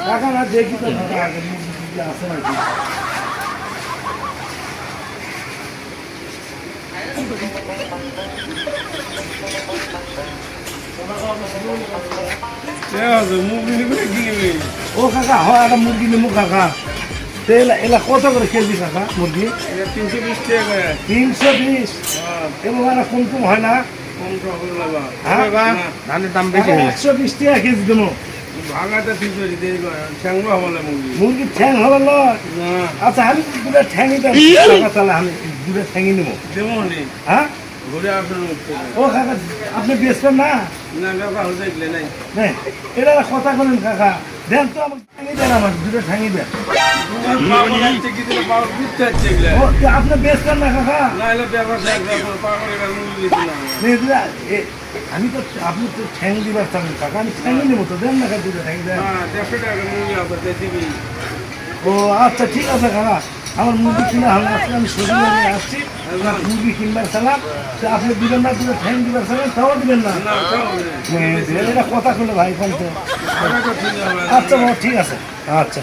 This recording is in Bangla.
কাকা না দেখি তো কাকা আগে মুরগি আছে নাকি ও কাকা হয় একটা মুরগি নেবো কাকা তেল এলা কত করে কেজি কাকা মুরগি 320 টাকা 320 এবং আর কম কম হয় না ধানের দাম বেশি 120 টাকা কেজি দেবো ভাঙাটা ঠিক করে দিয়ে ঠ্যাংলো হবে মুরগির ঠ্যাং হবে না আচ্ছা আমি দুটো ঠ্যাংই দেবো কাকা তাহলে আমি দুটো ঠ্যাংই নেবো দেবো হ্যাঁ ঘুরে আসুন ও কাকা আপনি বেচবেন না না ব্যাপার হতে নাই হ্যাঁ এটা কথা বলেন কাকা দেন তো আমাকে ঠ্যাংই দেন আমার দুটো ঠ্যাংই দেন ও, আপনি বেচবেন না কাকা আমি তো আপনি তো ঠ্যাং দিবার চান কাকা আমি ঠ্যাংই নেবো তো দেন না কাকা দুটো ঠ্যাং দেন ও আচ্ছা ঠিক আছে কাকা আমার মুরগি কিনা হলে আজকে আমি শরীরে নিয়ে আসছি মুরগি কিনবার চালাম আপনি দিবেন না দুটো ঠ্যাং দিবার চালাম তাও দিবেন না এটা কথা করলে ভাই কোন আচ্ছা ঠিক আছে আচ্ছা